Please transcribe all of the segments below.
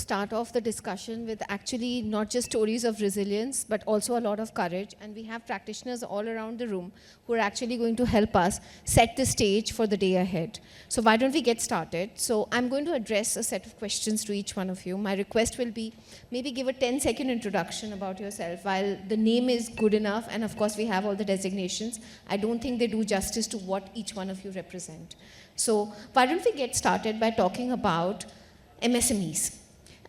start off the discussion with actually not just stories of resilience, but also a lot of courage. And we have practitioners all around the room who are actually going to help us set the stage for the day ahead. So why don't we get started? So I'm going to address a set of questions to each one of you. My request will be maybe give a 10-second introduction about yourself. While the name is good enough, and of course we have all the designations, I don't think they do justice to what each one of you represent. So why don't we get started by talking about MSMEs.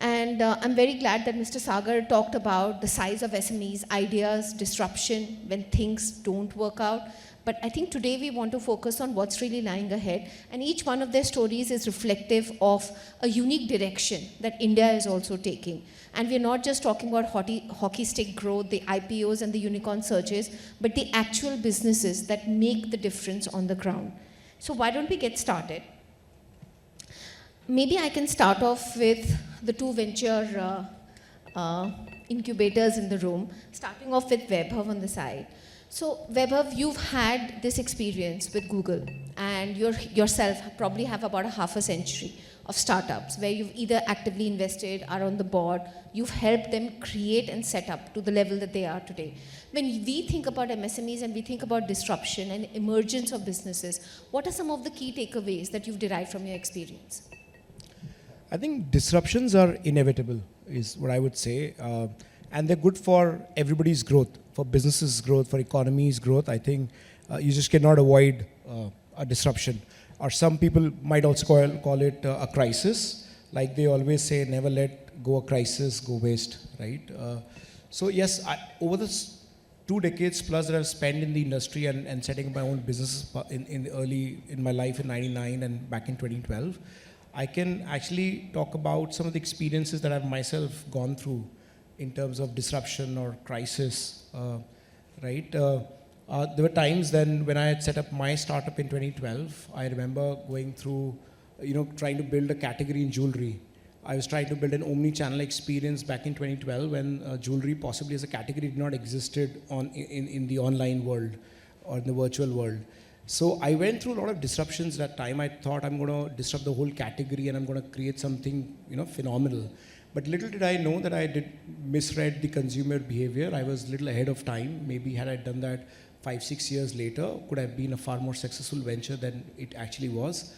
And I'm very glad that Mr. Sagar talked about the size of SMEs, ideas, disruption, when things don't work out. But I think today we want to focus on what's really lying ahead. And each one of their stories is reflective of a unique direction that India is also taking. And we're not just talking about hockey stick growth, the IPOs and the unicorn searches, but the actual businesses that make the difference on the ground. So why don't we get started? Maybe I can start off with the two venture incubators in the room, starting off with Vaibhav on the side. So Vaibhav, you've had this experience with Google, and you yourself probably have about a half a century of startups where you've either actively invested, are on the board, you've helped them create and set up to the level that they are today. When we think about MSMEs and we think about disruption and emergence of businesses, what are some of the key takeaways that you've derived from your experience? I think disruptions are inevitable, is what I would say. And they're good for everybody's growth, for businesses' growth, for economies' growth. I think you just cannot avoid a disruption. Or some people might also call it a crisis. Like they always say, never let go a crisis go waste, right? So yes, over the 2 decades plus that I've spent in the industry and setting up my own business in my life in '99 and back in 2012, I can actually talk about some of the experiences that I've myself gone through in terms of disruption or crisis, right? There were times then when I had set up my startup in 2012, I remember going through, trying to build a category in jewelry. I was trying to build an omni-channel experience back in 2012 when jewelry possibly as a category did not existed in the online world or in the virtual world. So I went through a lot of disruptions that time. I thought I'm going to disrupt the whole category and I'm going to create something, phenomenal. But little did I know that I did misread the consumer behavior. I was a little ahead of time. Maybe had I done that 5-6 years later, could have been a far more successful venture than it actually was.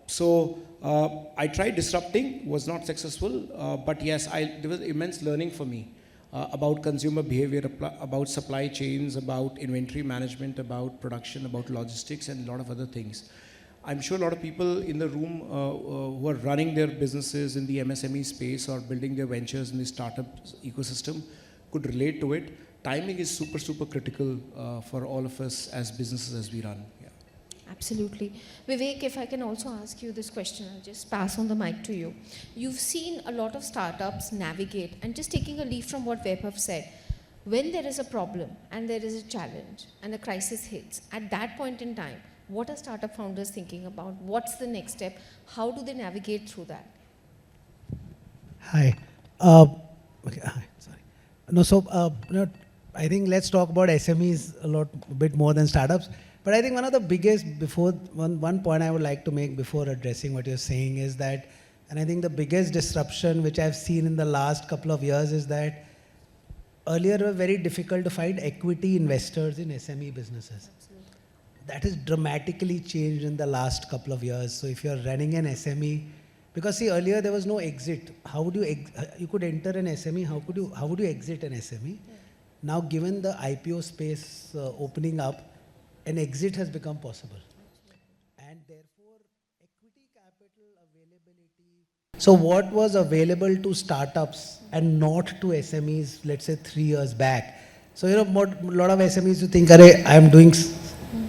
So I tried disrupting, was not successful. But yes, there was immense learning for me. About consumer behavior, about supply chains, about inventory management, about production, about logistics, and a lot of other things. I'm sure a lot of people in the room who are running their businesses in the MSME space or building their ventures in the startup ecosystem could relate to it. Timing is super, super critical for all of us as businesses as we run. Yeah. Absolutely. Vivek, if I can also ask you this question, I'll just pass on the mic to you. You've seen a lot of startups navigate, and just taking a leaf from what Vaibhav said, when there is a problem and there is a challenge and a crisis hits, at that point in time, what are startup founders thinking about? What's the next step? How do they navigate through that? Hi. Okay, hi, sorry. No, so I think let's talk about SMEs a bit more than startups. But I think one of the biggest, one point I would like to make before addressing what you're saying is that, and I think the biggest disruption which I've seen in the last couple of years is that earlier it was very difficult to find equity investors in SME businesses. Absolutely. That has dramatically changed in the last couple of years. So if you're running an SME, because see earlier there was no exit. How would you could enter an SME, how would you exit an SME? Yeah. Now given the IPO space opening up, an exit has become possible. And therefore, equity capital availability. So what was available to startups and not to SMEs, let's say 3 years back? So, a lot of SMEs who think, I'm doing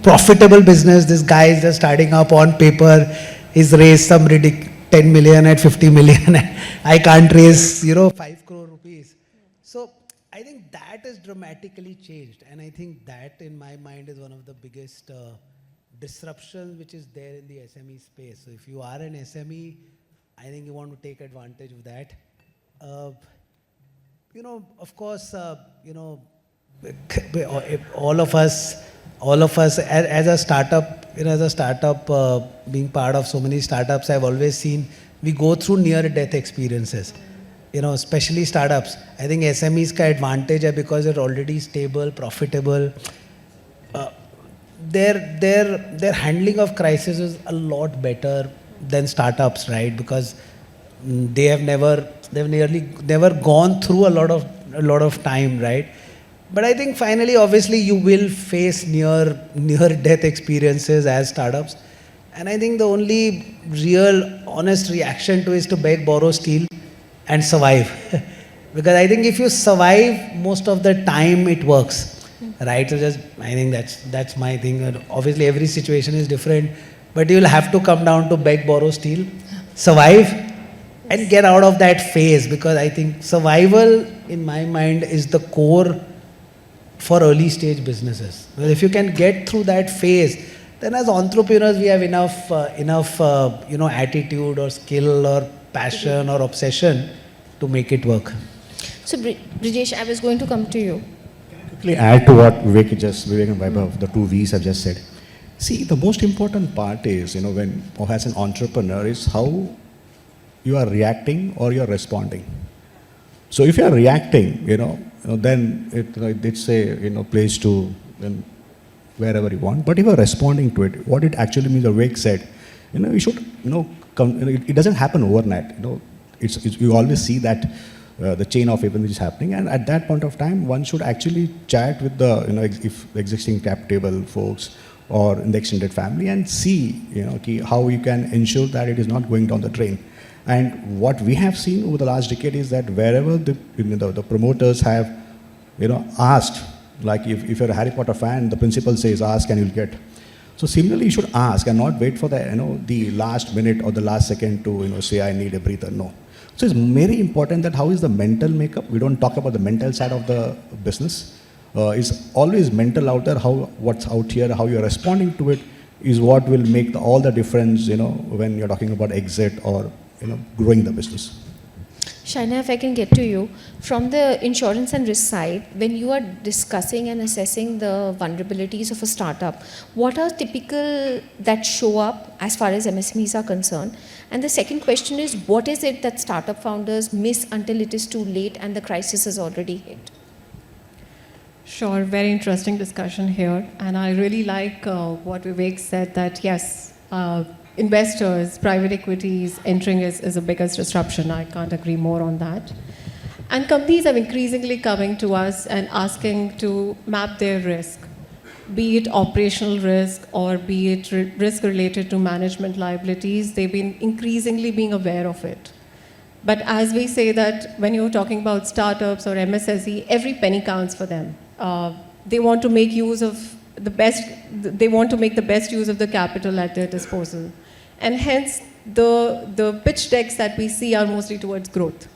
profitable business, this guy is just starting up on paper, he's raised some ridiculous 10 million at 50 million, I can't raise, 5 crore rupees. So, I think that has dramatically changed, and I think that in my mind is one of the biggest disruptions which is there in the SME space. So if you are an SME, I think you want to take advantage of that. Of course, all of us as a startup, being part of so many startups, I've always seen we go through near-death experiences. You know, especially startups. I think SMEs का advantage है because they're already stable, profitable. Their handling of crisis is a lot better than startups, right? Because they've never gone through a lot of time, right? But I think finally, obviously, you will face near death experiences as startups. And I think the only real honest reaction to is to beg, borrow, steal, and survive. Because I think if you survive, most of the time it works, right? So I think that's my thing. And obviously, every situation is different, but you'll have to come down to beg, borrow, steal, survive, and get out of that phase. Because I think survival, in my mind, is the core for early stage businesses. Well, if you can get through that phase, then as entrepreneurs we have enough attitude or skill or passion or obsession to make it work. So Brijesh, I was going to come to you. Quickly add to what Vivek and Vaibhav, the two V's have just said. See, the most important part is, or as an entrepreneur, is how you are reacting or you're responding. So if you are reacting, then it's a place to wherever you want. But if you're responding to it, what it actually means, Vivek said, you should, it doesn't happen overnight. You always see that the chain of events which is happening, and at that point of time, one should actually chat with the, if existing cap table folks or in the extended family and see, how you can ensure that it is not going down the drain. And what we have seen over the last decade is that wherever the promoters have, asked, like if you're a Harry Potter fan, the principal says ask and you'll get. So similarly, you should ask and not wait for the last minute or the last second to say I need a breather. No. So it's very important that how is the mental makeup. We don't talk about the mental side of the business. It's always mental out there. What's out here, how you're responding to it is what will make all the difference. When you're talking about exit or growing the business. Shaina, if I can get to you, from the insurance and risk side, when you are discussing and assessing the vulnerabilities of a startup, what are typical that show up as far as MSMEs are concerned? And the second question is, what is it that startup founders miss until it is too late and the crisis has already hit? Sure, very interesting discussion here. And I really like what Vivek said, that yes, investors, private equities entering is the biggest disruption. I can't agree more on that. And companies are increasingly coming to us and asking to map their risk, be it operational risk or be it risk related to management liabilities. They've been increasingly being aware of it. But as we say that when you're talking about startups or MSSE, every penny counts for them. They want to make use of they want to make the best use of the capital at their disposal. And hence, the pitch decks that we see are mostly towards growth.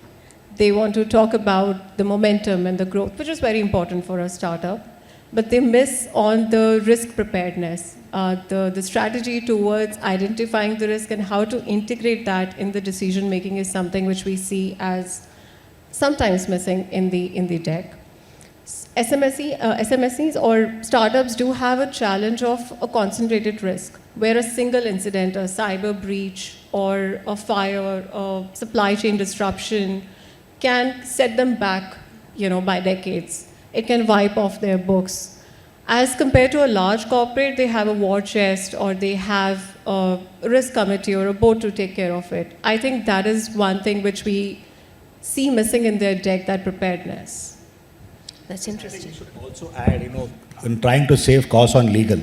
They want to talk about the momentum and the growth, which is very important for a startup. But they miss on the risk preparedness, the strategy towards identifying the risk and how to integrate that in the decision making is something which we see as sometimes missing in the deck. SMSEs or startups do have a challenge of a concentrated risk, where a single incident, a cyber breach or a fire, a supply chain disruption can set them back, by decades. It can wipe off their books. As compared to a large corporate, they have a war chest or they have a risk committee or a board to take care of it. I think that is one thing which we see missing in their deck, that preparedness. That's interesting. I think you should also add, in trying to save costs on legal,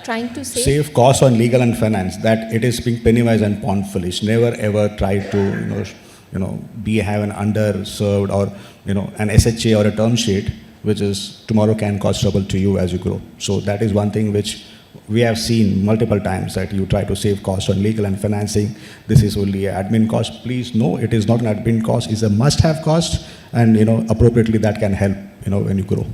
Trying to save costs on legal and finance, that it is being penny wise and pound foolish. Never ever try to, have an underserved or, an SHA or a term sheet, which is tomorrow can cause trouble to you as you grow. So that is one thing which we have seen multiple times, that you try to save costs on legal and financing. This is only an admin cost. Please, no, it is not an admin cost. It's a must-have cost, and appropriately that can help when you grow.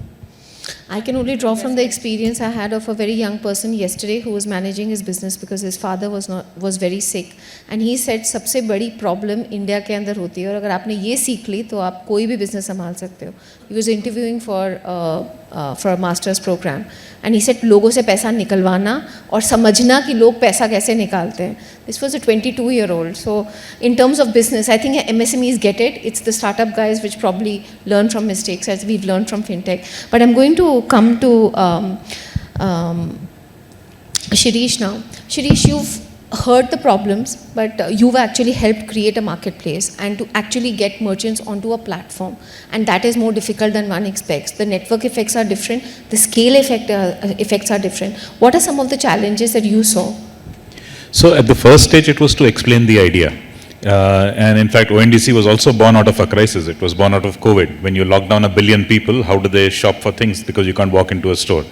I can only draw from the experience I had of a very young person yesterday who was managing his business because his father was very sick, and he said सबसे बड़ी problem India के अंदर होती है और अगर आपने ये सीख ली तो आप कोई भी business संभाल सकते हो. He was interviewing for a master's program, and he said लोगों से पैसा निकलवाना और समझना कि लोग पैसा कैसे निकालते हैं. This was a 22-year-old. So in terms of business, I think MSMEs get it. It's the startup guys which probably learn from mistakes as we've learned from fintech. But I'm going to come to Shireesh now. Shireesh, you've heard the problems, but you've actually helped create a marketplace and to actually get merchants onto a platform. And that is more difficult than one expects. The network effects are different. The scale effects are different. What are some of the challenges that you saw? So at the first stage, it was to explain the idea. And in fact, ONDC was also born out of a crisis. It was born out of COVID. When you lock down 1 billion people, how do they shop for things? Because you can't walk into a store.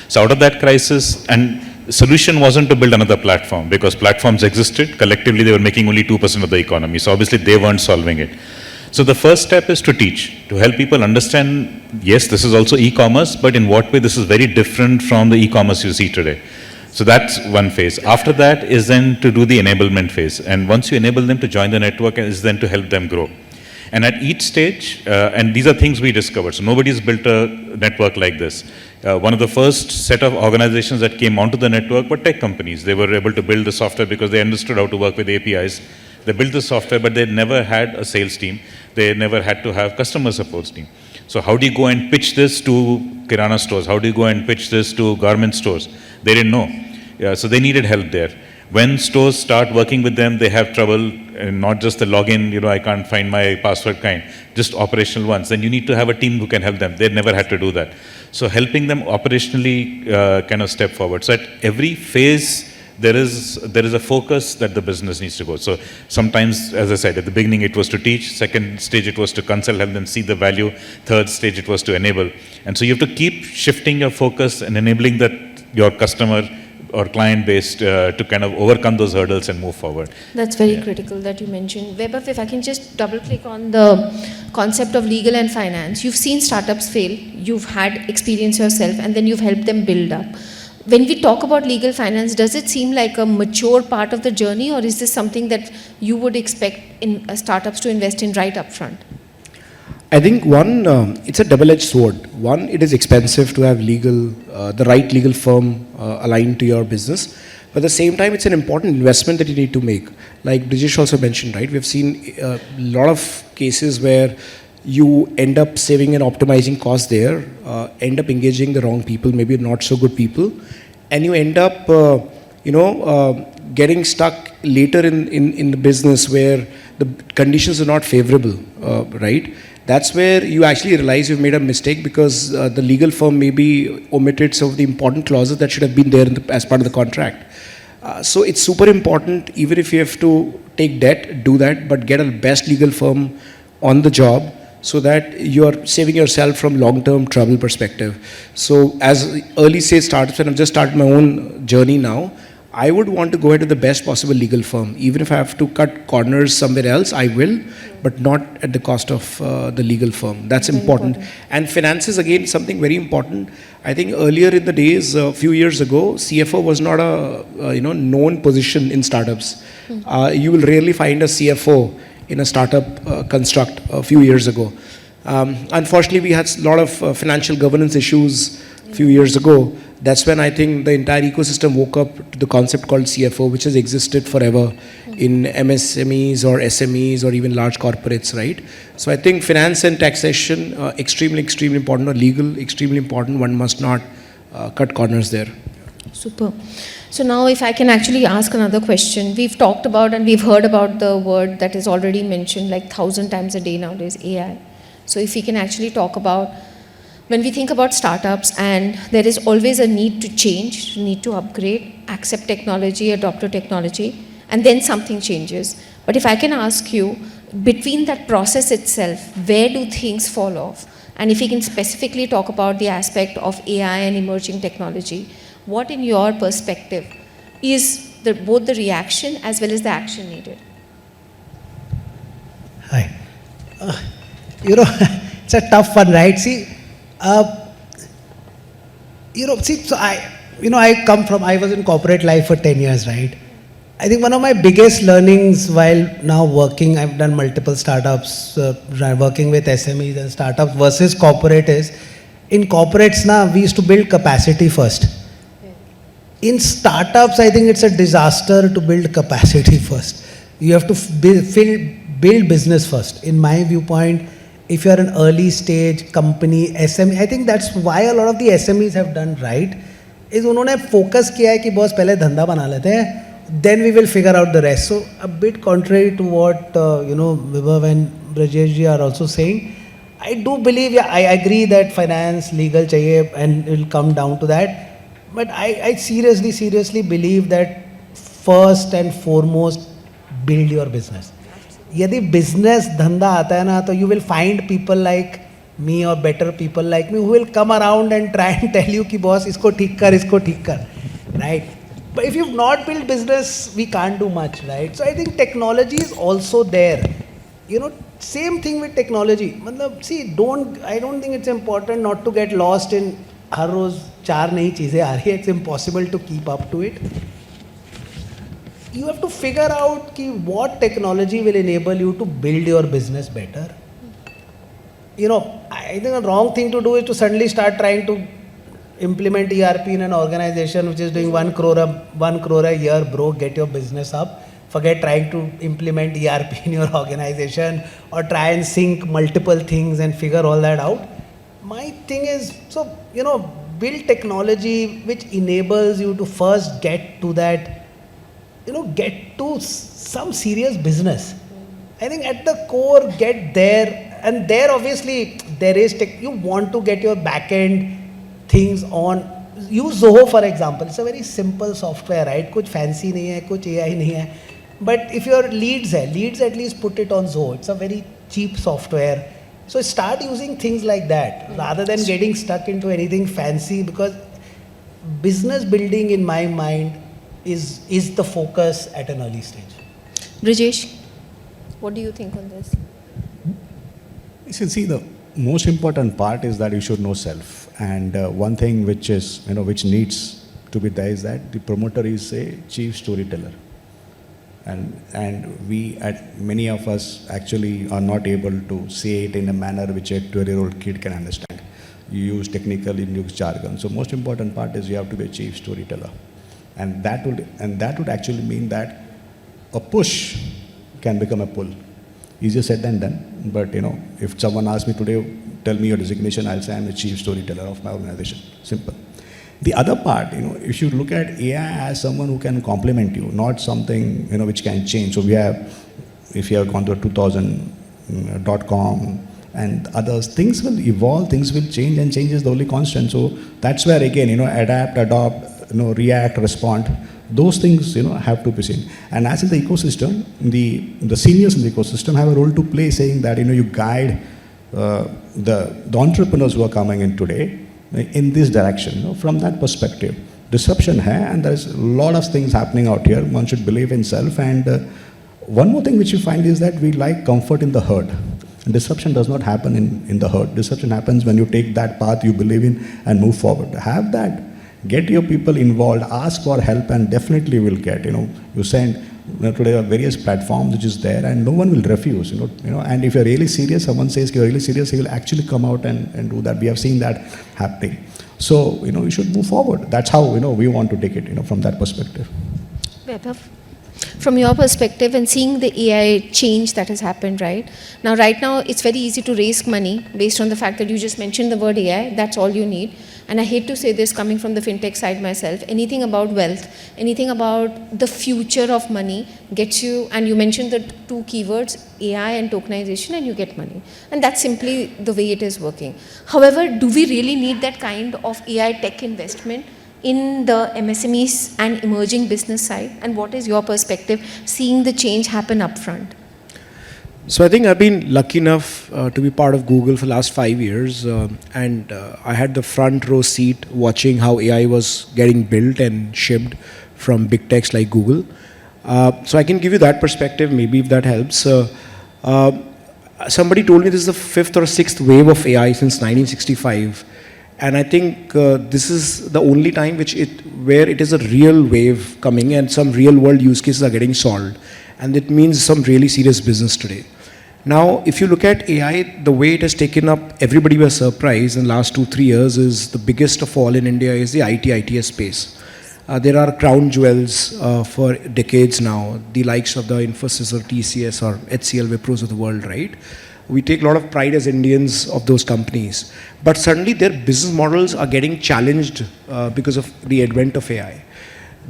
So out of that crisis, and the solution wasn't to build another platform, because platforms existed. Collectively, they were making only 2% of the economy. So obviously, they weren't solving it. So the first step is to teach, to help people understand, yes, this is also e-commerce, but in what way this is very different from the e-commerce you see today. So that's one phase. After that is then to do the enablement phase. And once you enable them to join the network, is then to help them grow. And at each stage, and these are things we discovered. So nobody's built a network like this. One of the first set of organizations that came onto the network were tech companies. They were able to build the software because they understood how to work with APIs. They built the software, but they never had a sales team. They never had to have customer support team. So how do you go and pitch this to Kirana stores? How do you go and pitch this to garment stores? They didn't know. So they needed help there. When stores start working with them, they have trouble, not just the login, I can't find my password kind, just operational ones. Then you need to have a team who can help them. They never had to do that. So helping them operationally kind of step forward. So at every phase, there is a focus that the business needs to go. So sometimes, as I said, at the beginning it was to teach, second stage it was to consult, help them see the value, third stage it was to enable. And so you have to keep shifting your focus and enabling that your customer or client base to kind of overcome those hurdles and move forward. That's very critical that you mentioned. Vaibhav, if I can just double click on the concept of legal and finance. You've seen startups fail, you've had experience yourself, and then you've helped them build up. When we talk about legal finance, does it seem like a mature part of the journey, or is this something that you would expect in startups to invest in right up front? I think one, it's a double-edged sword. One, it is expensive to have the right legal firm aligned to your business. But at the same time, it's an important investment that you need to make. Like Brijesh also mentioned, right? We've seen a lot of cases where you end up saving and optimizing costs there, end up engaging the wrong people, maybe not so good people, and you end up, getting stuck later in the business where the conditions are not favorable, right? That's where you actually realize you've made a mistake because the legal firm maybe omitted some of the important clauses that should have been there as part of the contract. So it's super important, even if you have to take debt, do that, but get a best legal firm on the job, so that you're saving yourself from long-term trouble perspective. So as early stage startups, and I've just started my own journey now, I would want to go ahead with the best possible legal firm. Even if I have to cut corners somewhere else, I will, but not at the cost of the legal firm. That's important. And finances, again, something very important. I think earlier in the days, a few years ago, CFO was not a known position in startups. You will rarely find a CFO in a startup construct a few years ago. Unfortunately, we had a lot of financial governance issues a few years ago. That's when I think the entire ecosystem woke up to the concept called CFO, which has existed forever in MSMEs or SMEs or even large corporates, right? So I think finance and taxation, extremely, extremely important, or legal, extremely important. One must not cut corners there. Super. So now if I can actually ask another question. We've talked about and we've heard about the word that is already mentioned like 1,000 times a day nowadays, AI. So if we can actually talk about, when we think about startups, and there is always a need to change, need to upgrade, accept technology, adopt to technology, and then something changes. But if I can ask you, between that process itself, where do things fall off? And if we can specifically talk about the aspect of AI and emerging technology, what in your perspective is both the reaction as well as the action needed? Hi. It's a tough one, right? See, See, so I was in corporate life for 10 years, right? I think one of my biggest learnings while now working, I've done multiple startups, working with SMEs and startups versus corporate is, in corporates now, we used to build capacity first. In startups, I think it's a disaster to build capacity first. You have to build business first. In my viewpoint, if you're an early stage company, SME, I think that's why a lot of the SMEs have done right, is उन्होंने focus किया है कि boss पहले धंधा बना लेते हैं, then we will figure out the rest. So a bit contrary to what Vivek and Brijesh ji are also saying, I do believe, I agree that finance, legal chahiye, and it will come down to that. But I seriously believe that first and foremost, build your business. यदि business धंधा आता है ना, तो you will find people like me or better people like me who will come around and try and tell you कि boss इसको ठीक कर, right? But if you've not built business, we can't do much, right? So I think technology is also there. Same thing with technology. See, I don't think it's important not to get lost in हर रोज 4 नई चीज़ें आ रही है. It's impossible to keep up to it. You have to figure out what technology will enable you to build your business better. I think a wrong thing to do is to suddenly start trying to implement ERP in an organization which is doing 1 crore a year, bro, get your business up. Forget trying to implement ERP in your organization or try and sync multiple things and figure all that out. My thing is, build technology which enables you to first get to that, get to some serious business. I think at the core, get there, and there obviously there is you want to get your back-end things on. Use Zoho for example. It's a very simple software, right? Kuch fancy nahi hai, kuch AI nahi hai. But if your leads at least put it on Zoho. It's a very cheap software. So start using things like that rather than getting stuck into anything fancy, because business building in my mind is the focus at an early stage. Brijesh, what do you think on this? You see, the most important part is that you should know self. And one thing which is, which needs to be there is that the promoter is a chief storyteller. And many of us actually are not able to say it in a manner which a 12-year-old kid can understand. You use technical, you use jargon. So most important part is you have to be a chief storyteller. And that would actually mean that a push can become a pull. Easier said than done. But if someone asks me today, tell me your designation, I'll say I'm the chief storyteller of my organization. Simple. The other part, if you look at AI as someone who can complement you, not something, which can change. So if you have gone to 2000.com and others, things will evolve, things will change, and change is the only constant. So that's where again, adapt, adopt, react, respond. Those things, have to be seen. And as in the ecosystem, the seniors in the ecosystem have a role to play, saying that, you guide the entrepreneurs who are coming in today in this direction. From that perspective, disruption hai, and there's a lot of things happening out here. One should believe in self. And one more thing which you find is that we like comfort in the herd. And disruption does not happen in the herd. Disruption happens when you take that path you believe in and move forward. Have that. Get your people involved. Ask for help, and definitely will get. You send. Today there are various platforms which is there, and no one will refuse. And if you're really serious, someone says you're really serious, he will actually come out and do that. We have seen that happening. So you should move forward. That's how we want to take it. From that perspective. Vaibhav, from your perspective and seeing the AI change that has happened, right now, it's very easy to raise money based on the fact that you just mentioned the word AI. That's all you need. And I hate to say this coming from the fintech side myself, anything about wealth, anything about the future of money gets you, and you mentioned the 2 keywords, AI and tokenization, and you get money. And that's simply the way it is working. However, do we really need that kind of AI tech investment in the MSMEs and emerging business side? And what is your perspective seeing the change happen upfront? So I think I've been lucky enough to be part of Google for the last 5 years, and I had the front row seat watching how AI was getting built and shipped from big techs like Google. So I can give you that perspective, maybe if that helps. Somebody told me this is the 5th or 6th wave of AI since 1965, And I think this is the only time where it is a real wave coming and some real world use cases are getting solved. And it means some really serious business today. Now, if you look at AI, the way it has taken up, everybody was surprised in the last 2-3 years is the biggest of all in India is the ITS space. There are crown jewels for decades now, the likes of the Infosys or TCS or HCL, Wipros of the world, right? We take a lot of pride as Indians of those companies. But suddenly their business models are getting challenged because of the advent of AI.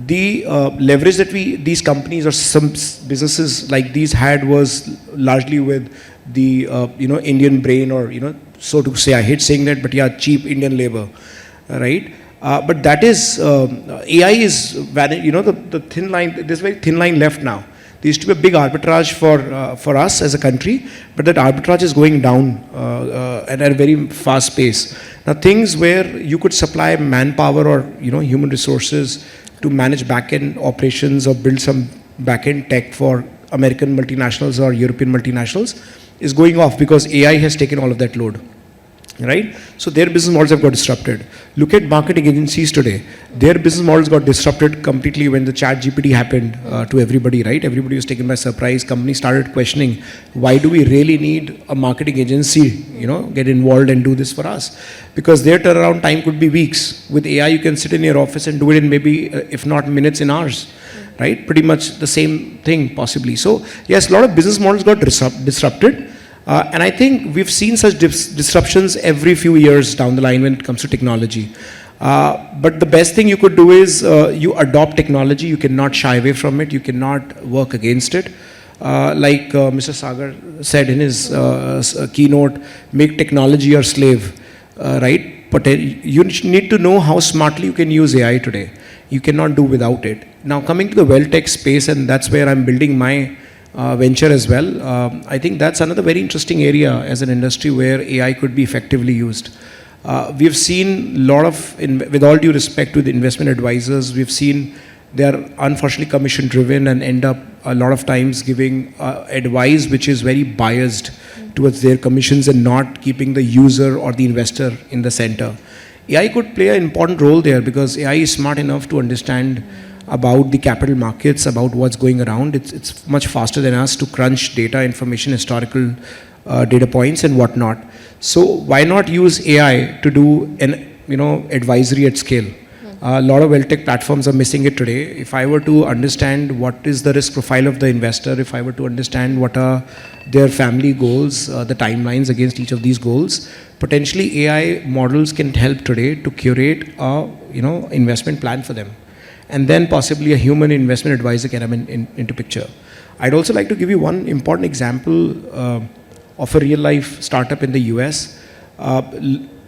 The leverage that these companies or some businesses like these had was largely with the Indian brain, or so to say, I hate saying that, but yeah, cheap Indian labor, right? But that is AI is the thin line. There's a very thin line left now. There used to be a big arbitrage for us as a country, but that arbitrage is going down at a very fast pace. Now, things where you could supply manpower or human resources to manage back-end operations or build some back-end tech for American multinationals or European multinationals is going off because AI has taken all of that load, right? So their business models have got disrupted. Look at marketing agencies today. Their business models got disrupted completely when the ChatGPT happened to everybody, right? Everybody was taken by surprise. Companies started questioning, why do we really need a marketing agency, get involved and do this for us? Because their turnaround time could be weeks. With AI, you can sit in your office and do it in maybe, if not minutes, in hours, right? Pretty much the same thing, possibly. So, yes, a lot of business models got disrupted. And I think we've seen such disruptions every few years down the line when it comes to technology. But the best thing you could do is you adopt technology. You cannot shy away from it. You cannot work against it. Like Mr. Sagar said in his keynote, make technology your slave, right? But you need to know how smartly you can use AI today. You cannot do without it. Now, coming to the wealth-tech space, and that's where I'm building my venture as well. I think that's another very interesting area as an industry where AI could be effectively used. We've seen a lot of, with all due respect to the investment advisors, we've seen they're unfortunately commission driven and end up a lot of times giving advice which is very biased towards their commissions and not keeping the user or the investor in the center. AI could play an important role there because AI is smart enough to understand about the capital markets, about what's going around. It's much faster than us to crunch data, information, historical data points and whatnot. So why not use AI to do an advisory at scale? A lot of wealth-tech platforms are missing it today. If I were to understand what is the risk profile of the investor, if I were to understand what are their family goals, the timelines against each of these goals, potentially AI models can help today to curate a investment plan for them. And then possibly a human investment advisor can come into picture. I'd also like to give you one important example of a real-life startup in the US.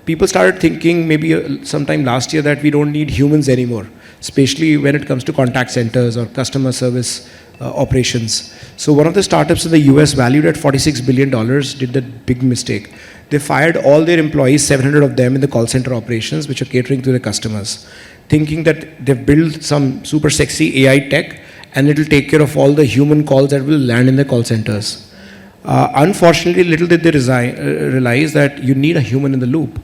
People started thinking maybe sometime last year that we don't need humans anymore, especially when it comes to contact centers or customer service operations. So one of the startups in the US valued at $46 billion did that big mistake. They fired all their employees, 700 of them in the call center operations, which are catering to the customers, thinking that they've built some super sexy AI tech and it'll take care of all the human calls that will land in the call centers. Unfortunately, little did they realize that you need a human in the loop.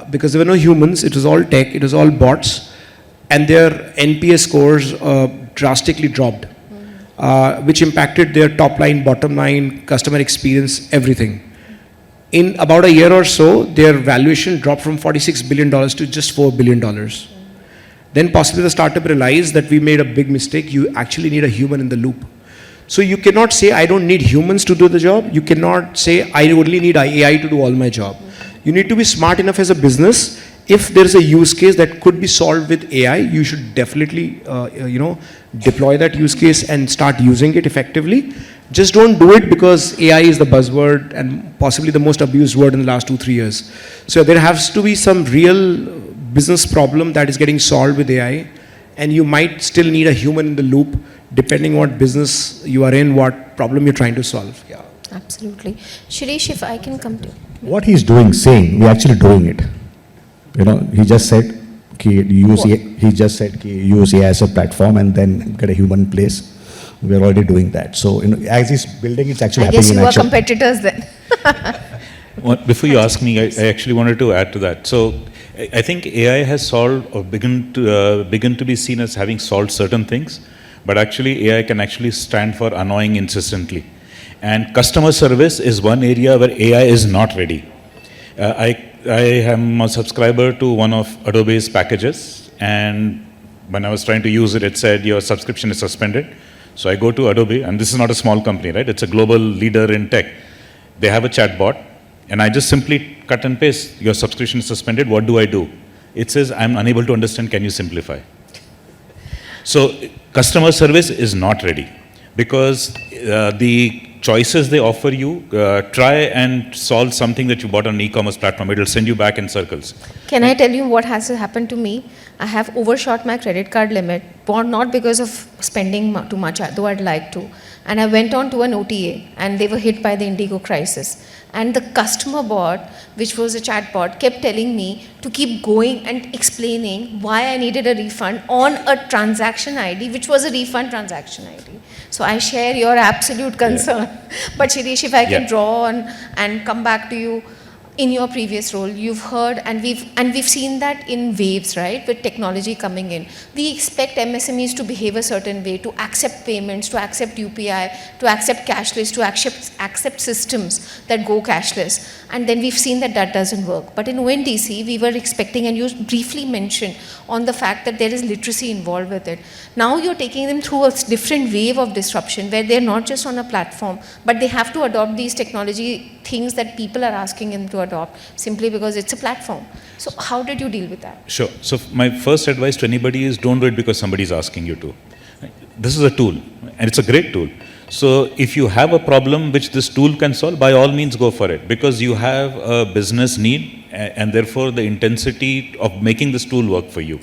Because there were no humans, it was all tech, it was all bots, and their NPS scores drastically dropped, which impacted their top line, bottom line, customer experience, everything. In about a year or so, their valuation dropped from $46 billion to just $4 billion. Then possibly the startup realized that we made a big mistake. You actually need a human in the loop. So you cannot say, I don't need humans to do the job. You cannot say, I only need AI to do all my job. You need to be smart enough as a business. If there is a use case that could be solved with AI, you should definitely, deploy that use case and start using it effectively. Just don't do it because AI is the buzzword and possibly the most abused word in the last 2-3 years. So there has to be some real business problem that is getting solved with AI, and you might still need a human in the loop depending what business you are in, what problem you're trying to solve. Yeah. Absolutely. Shireesh, if I can come to What he's saying, we're actually doing it. He just said, use AI as a platform and then get a human in place. We're already doing that. So, as he's building, it's actually I happening guess in you are action. competitors then. Before you ask me, I actually wanted to add to that. So I think AI has solved or begin to be seen as having solved certain things, but actually AI can actually stand for annoying insistently. And customer service is one area where AI is not ready. I am a subscriber to one of Adobe's packages, and when I was trying to use it, it said your subscription is suspended. So I go to Adobe, and this is not a small company, right? It's a global leader in tech. They have a chatbot, and I just simply cut and paste, your subscription is suspended, what do I do? It says, I'm unable to understand, can you simplify? So customer service is not ready, because the choices they offer you, try and solve something that you bought on an e-commerce platform. It will send you back in circles. Can I tell you what has happened to me? I have overshot my credit card limit, not because of spending too much, though I'd like to. And I went on to an OTA, and they were hit by the Indigo crisis. And the customer bot, which was a chat bot, kept telling me to keep going and explaining why I needed a refund on a transaction ID, which was a refund transaction ID. So I share your absolute concern. Yeah. But Shireesh, if I can draw on and come back to you, in your previous role, you've heard, and we've seen that in waves, right? With technology coming in, we expect MSMEs to behave a certain way, to accept payments, to accept UPI, to accept cashless, to accept systems that go cashless. And then we've seen that that doesn't work. But in ONDC, we were expecting, and you briefly mentioned on the fact that there is literacy involved with it. Now you're taking them through a different wave of disruption, where they're not just on a platform, but they have to adopt these technology things that people are asking them to adopt, simply because it's a platform. So how did you deal with that? Sure. So my first advice to anybody is, don't do it because somebody is asking you to. This is a tool, and it's a great tool. So if you have a problem which this tool can solve, by all means go for it, because you have a business need, and therefore the intensity of making this tool work for you.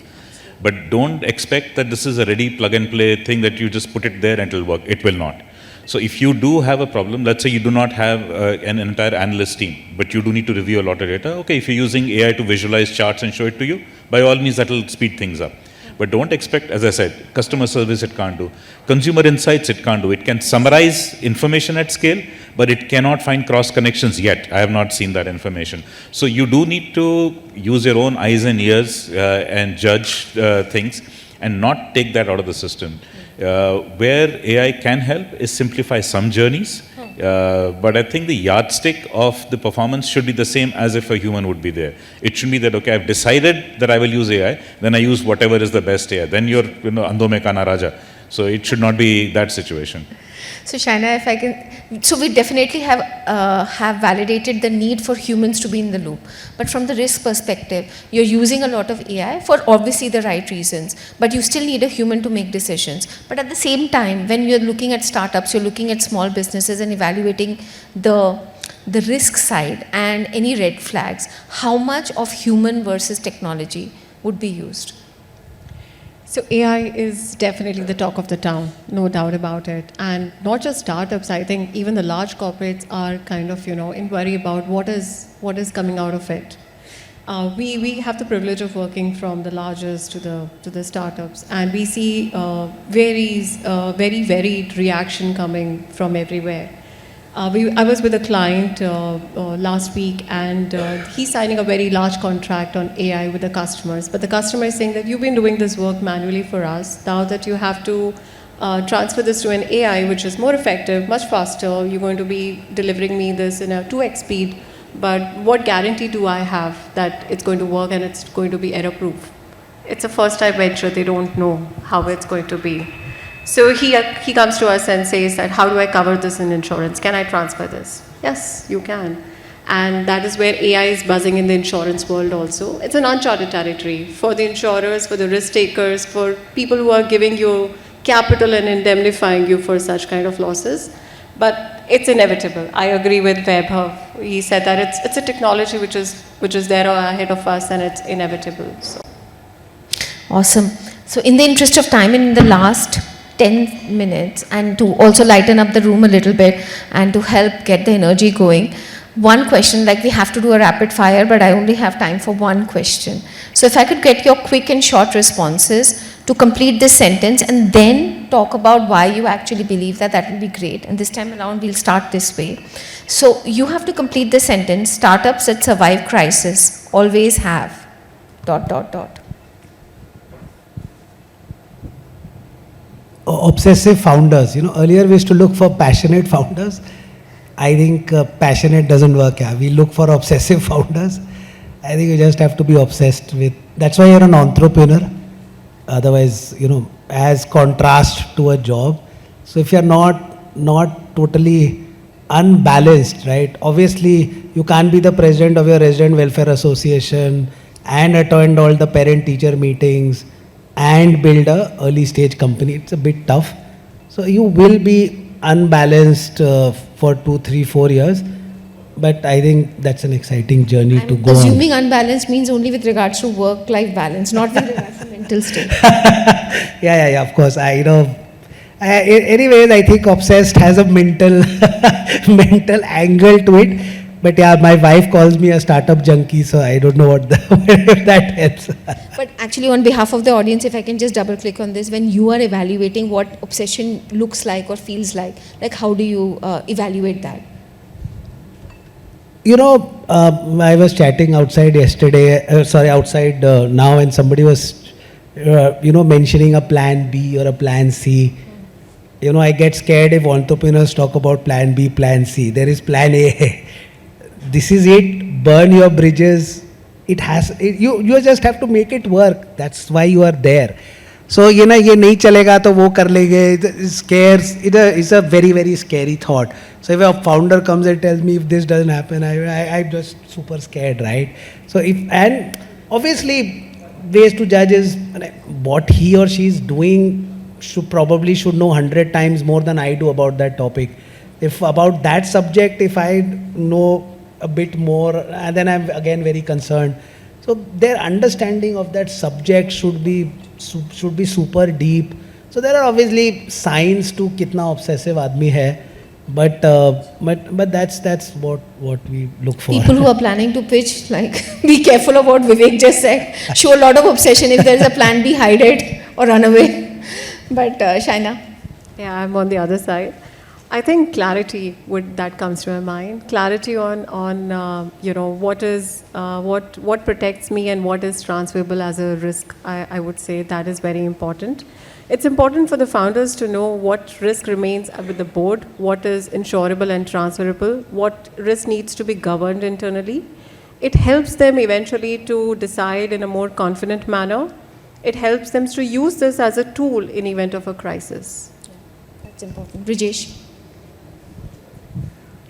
But don't expect that this is a ready plug and play thing that you just put it there and it will work. It will not. So if you do have a problem, let's say you do not have an entire analyst team, but you do need to review a lot of data. Okay, if you're using AI to visualize charts and show it to you, by all means that will speed things up. But don't expect, as I said, customer service it can't do. Consumer insights it can't do. It can summarize information at scale, but it cannot find cross connections yet. I have not seen that information. So you do need to use your own eyes and ears and judge things, and not take that out of the system. Where AI can help is simplify some journeys, but I think the yardstick of the performance should be the same as if a human would be there. It should be that, okay, I've decided that I will use AI, then I use whatever is the best AI. Then you're, Ando mein kana raja. So it should not be that situation. So Shaina, if I can, so we definitely have validated the need for humans to be in the loop. But from the risk perspective, you're using a lot of AI for obviously the right reasons, but you still need a human to make decisions. But at the same time, when you're looking at startups, you're looking at small businesses and evaluating the risk side and any red flags, how much of human versus technology would be used? So AI is definitely the talk of the town, no doubt about it. And not just startups, I think even the large corporates are kind of, in worry about what is coming out of it. We have the privilege of working from the largest to the startups, and we see very varied reaction coming from everywhere. I was with a client last week, and he's signing a very large contract on AI with the customers. But the customer is saying that you've been doing this work manually for us. Now that you have to transfer this to an AI, which is more effective, much faster, you're going to be delivering me this in a 2x speed. But what guarantee do I have that it's going to work and it's going to be error-proof? It's a first-time venture. They don't know how it's going to be. So he comes to us and says that, how do I cover this in insurance? Can I transfer this? Yes, you can. And that is where AI is buzzing in the insurance world also. It's an uncharted territory for the insurers, for the risk takers, for people who are giving you capital and indemnifying you for such kind of losses. But it's inevitable. I agree with Vaibhav. He said that it's a technology which is there ahead of us, and it's inevitable. So. Awesome. So in the interest of time, in the last 10 minutes, and to also lighten up the room a little bit and to help get the energy going, one question, like we have to do a rapid fire, but I only have time for one question. So if I could get your quick and short responses to complete this sentence, and then talk about why you actually believe that, that will be great. And this time around, we'll start this way. So you have to complete the sentence: startups that survive crisis always have. dot, dot, dot. Obsessive founders. Earlier we used to look for passionate founders. I think passionate doesn't work. Yeah, we look for obsessive founders. I think you just have to be obsessed with. That's why you're an entrepreneur. Otherwise, as contrast to a job. So if you're not totally unbalanced, right? Obviously, you can't be the president of your resident welfare association and attend all the parent-teacher meetings and build a early stage company. It's a bit tough. So you will be unbalanced for 2, 3, 4 years. But I think that's an exciting journey to go on. Assuming unbalanced means only with regards to work-life balance, not with regards to mental state. Yeah, of course. Anyways, I think obsessed has a mental mental angle to it. But yeah, my wife calls me a startup junkie, so I don't know what if that helps. But actually, on behalf of the audience, if I can just double click on this, when you are evaluating what obsession looks like or feels like how do you evaluate that? I was chatting outside yesterday, outside now, and somebody was, mentioning a plan B or a plan C. I get scared if entrepreneurs talk about plan B, plan C. There is plan A. This is it. Burn your bridges. You just have to make it work. That's why you are there. So, ये नहीं चलेगा तो वो कर लेंगे. It scares. It's a very, very scary thought. So if a founder comes and tells me if this doesn't happen, I'm just super scared, right? So and obviously ways to judge is what he or she is doing should know 100 times more than I do about that topic. If about that subject, if I know a bit more, and then I'm again very concerned. So their understanding of that subject should be super deep. So there are obviously signs to kitna obsessive aadmi hai, but that's what we look for. People who are planning to pitch, be careful of what Vivek just said. Show a lot of obsession. If there is a plan B, hide it or run away. But Shaina. Yeah, I'm on the other side. I think clarity that comes to my mind. Clarity on what protects me and what is transferable as a risk. I would say that is very important. It's important for the founders to know what risk remains with the board, what is insurable and transferable, what risk needs to be governed internally. It helps them eventually to decide in a more confident manner. It helps them to use this as a tool in event of a crisis. That's important. Brijesh.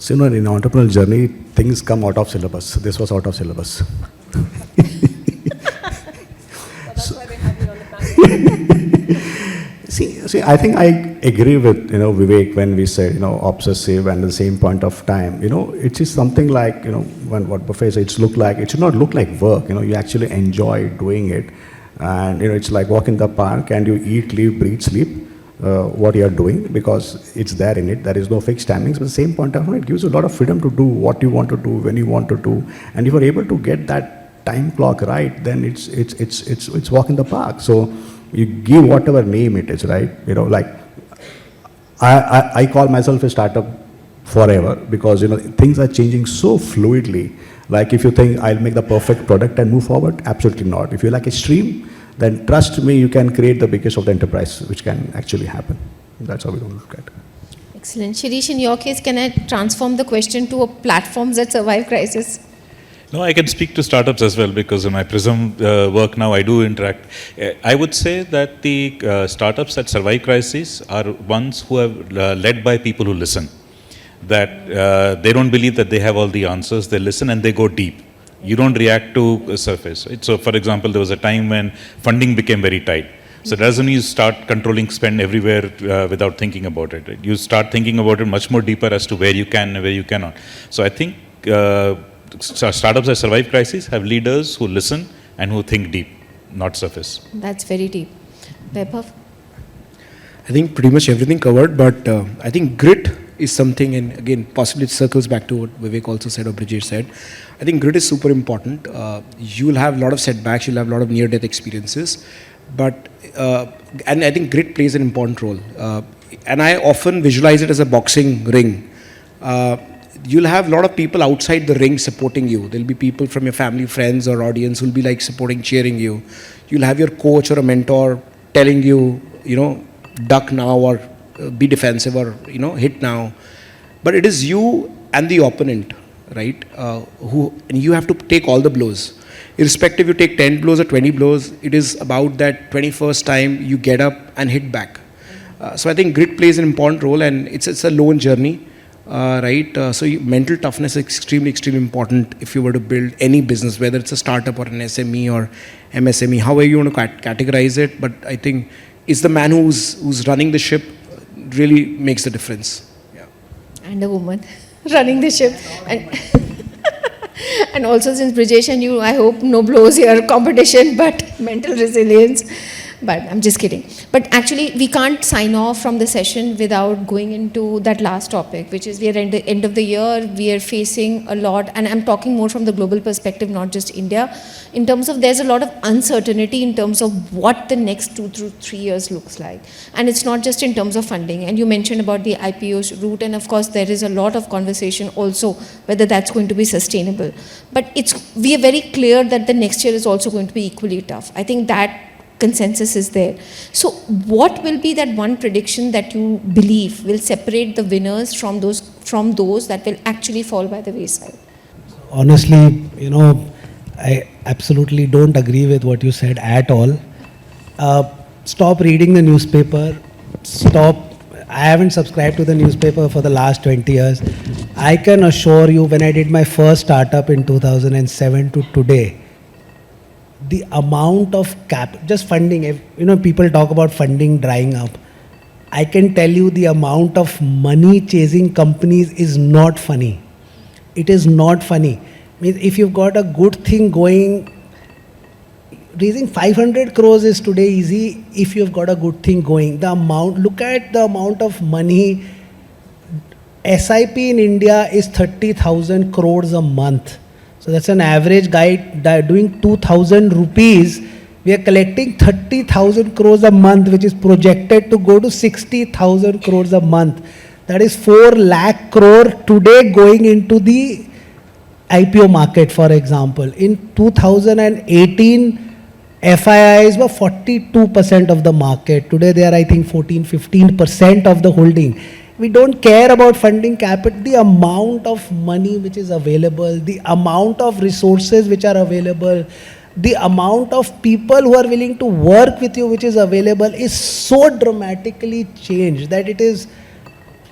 So, in entrepreneurial journey, things come out of syllabus. This was out of syllabus. That's why they have me on the panel. See, I think I agree with, Vivek when we said, obsessive, and at the same point of time, it is something like, when what Buffet said, it should not look like work, you actually enjoy doing it. And, it's like walk in the park and you eat, live, breathe, sleep. What you are doing, because it's there in it. There is no fixed timings, but at the same point of time, it gives you a lot of freedom to do what you want to do, when you want to do. And if you're able to get that time clock right, then it's walk in the park. So you give whatever name it is, right? I call myself a startup forever, because things are changing so fluidly. Like if you think I'll make the perfect product and move forward, absolutely not. If you like a stream, then trust me, you can create the biggest of the enterprise, which can actually happen. That's how we don't look at it. Excellent. Shireesh, in your case, can I transform the question to a platforms that survive crisis? No, I can speak to startups as well, because in my Priism work now I do interact. I would say that the startups that survive crises are ones who are led by people who listen. That they don't believe that they have all the answers, they listen and they go deep. You don't react to surface. So for example, there was a time when funding became very tight. So it doesn't you start controlling spend everywhere without thinking about it. Right? You start thinking about it much more deeper as to where you can and where you cannot. So I think startups that survive crises have leaders who listen and who think deep, not surface. That's very deep. Vaibhav? I think pretty much everything covered, but I think grit is something, and again, possibly it circles back to what Vivek also said or Brijesh said. I think grit is super important. You'll have a lot of setbacks, you'll have a lot of near-death experiences, but, and I think grit plays an important role. And I often visualize it as a boxing ring. you'll have a lot of people outside the ring supporting you. There'll be people from your family, friends, or audience who'll be like supporting, cheering you. You'll have your coach or a mentor telling you, duck now or be defensive or, hit now. But it is you and the opponent, right? And you have to take all the blows. Irrespective you take 10 blows or 20 blows, it is about that 21st time you get up and hit back. So I think grit plays an important role, and it's a lone journey, right? So mental toughness is extremely, extremely important if you were to build any business, whether it's a startup or an SME or MSME, however you want to categorize it. But I think it's the man who's running the ship really makes the difference. Yeah. And a woman running the ship. And also, since Brijesh and you, I hope no blows here, competition, but mental resilience. But I'm just kidding. But actually, we can't sign off from the session without going into that last topic, which is we are at the end of the year, we are facing a lot, and I'm talking more from the global perspective, not just India, in terms of there's a lot of uncertainty in terms of what the next 2 to 3 years looks like. And it's not just in terms of funding. And you mentioned about the IPO route, and of course, there is a lot of conversation also whether that's going to be sustainable. But we are very clear that the next year is also going to be equally tough. I think that consensus is there. So what will be that one prediction that you believe will separate the winners from those that will actually fall by the wayside? Honestly, I absolutely don't agree with what you said at all. Stop reading the newspaper. I haven't subscribed to the newspaper for the last 20 years. I can assure you, when I did my first startup in 2007 to today, the amount of just funding, people talk about funding drying up. I can tell you the amount of money chasing companies is not funny. It is not funny. I mean, if you've got a good thing going, raising 500 crores is today easy if you've got a good thing going. Look at the amount of money. SIP in India is 30,000 crores a month. So that's an average guy doing 2,000 rupees. We are collecting 30,000 crores a month, which is projected to go to 60,000 crores a month. That is 4 lakh crore today going into the IPO market, for example. In 2018, FIIs were 42% of the market. Today they are, I think, 14-15% of the holding. We don't care about funding capital. The amount of money which is available, the amount of resources which are available, the amount of people who are willing to work with you which is available is so dramatically changed that it is,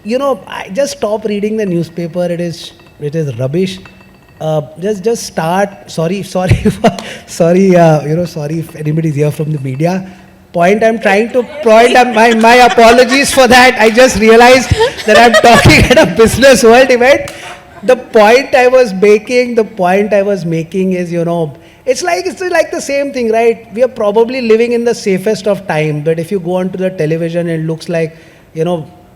I just stop reading the newspaper. It is rubbish. Just start. Sorry if anybody's here from the media. My apologies for that. I just realized that I'm talking at a business world event. The point I was making is, it's like the same thing, right? We are probably living in the safest of time, but if you go onto the television, it looks like,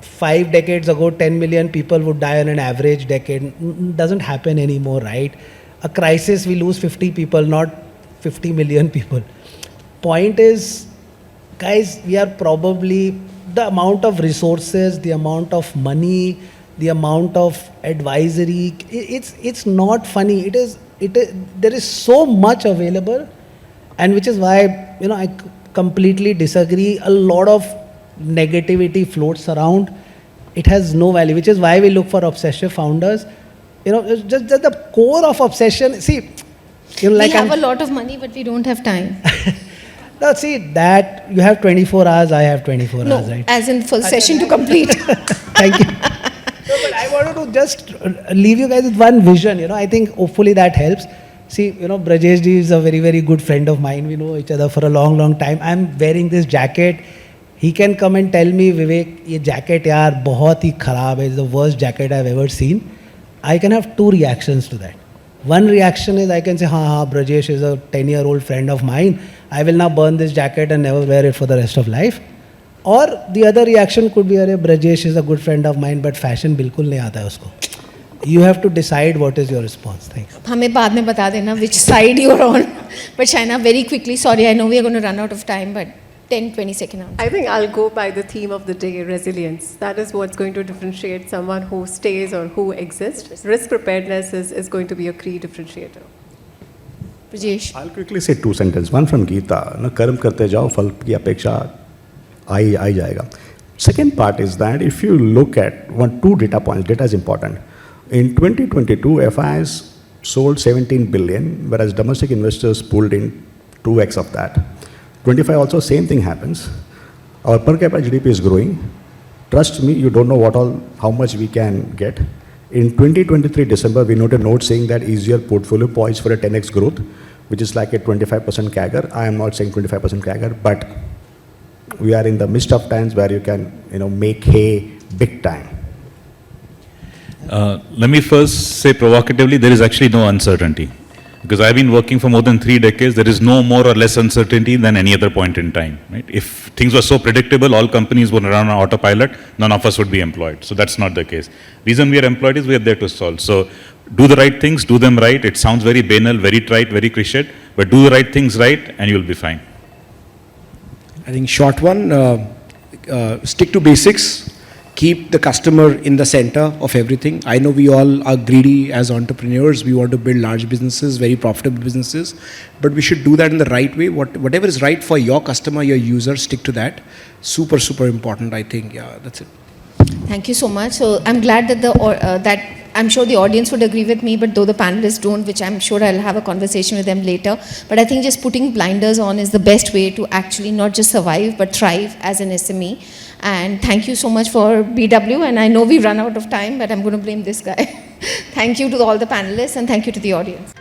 5 decades ago, 10 million people would die on an average decade. It doesn't happen anymore, right? A crisis, we lose 50 people, not 50 million people. Point is, guys, we are probably, the amount of resources, the amount of money, the amount of advisory, it's not funny. There is so much available, and which is why, I completely disagree. A lot of negativity floats around. It has no value, which is why we look for obsessive founders. Just the core of obsession. See, we have a lot of money, but we don't have time. No, see, that you have 24 hours, I have 24 hours, right? As in full session to complete. Thank you. But I wanted to just leave you guys with one vision, I think hopefully that helps. See, Brijesh ji is a very, very good friend of mine. We know each other for a long, long time. I'm wearing this jacket. He can come and tell me, Vivek, ये jacket यार बहुत ही खराब है. It's the worst jacket I've ever seen. I can have 2 reactions to that. One reaction is I can say, Brijesh is a 10-year-old friend of mine. I will now burn this jacket and never wear it for the rest of life. Or the other reaction could be, Brijesh is a good friend of mine, but fashion बिल्कुल नहीं आता है उसको. You have to decide what is your response. Thanks. हमें बाद में बता देना which side you're on. But Shaina, very quickly, sorry, I know we are going to run out of time, but 10, 20-second answer. I think I'll go by the theme of the day, resilience. That is what's going to differentiate someone who stays or who exists. Risk preparedness is going to be a key differentiator. Brijesh. I'll quickly say two sentences. One from Gita, na कर्म करते जाओ फल की अपेक्षा आई जाएगा. Second part is that if you look at two data points, data is important. In 2022, FIs sold 17 billion, whereas domestic investors pulled in 2x of that. 25 also same thing happens. Our per capita GDP is growing. Trust me, you don't know how much we can get. In 2023 December, we noted a note saying that is your portfolio poised for a 10x growth, which is like a 25% CAGR. I am not saying 25% CAGR, but we are in the midst of times where you can, make hay big time. Let me first say provocatively, there is actually no uncertainty. Because I've been working for more than 3 decades, there is no more or less uncertainty than any other point in time. Right? If things were so predictable, all companies would run on autopilot, none of us would be employed. So that's not the case. Reason we are employed is we are there to solve. So do the right things, do them right. It sounds very banal, very trite, very cliched, but do the right things right and you'll be fine. I think short one, stick to basics. Keep the customer in the center of everything. I know we all are greedy as entrepreneurs. We want to build large businesses, very profitable businesses, but we should do that in the right way. Whatever is right for your customer, your user, stick to that. Super, super important, I think. Yeah, that's it. Thank you so much. So I'm glad that that I'm sure the audience would agree with me, but though the panelists don't, which I'm sure I'll have a conversation with them later. But I think just putting blinders on is the best way to actually not just survive, but thrive as an SME. And thank you so much for BW. And I know we've run out of time, but I'm going to blame this guy. Thank you to all the panelists and thank you to the audience.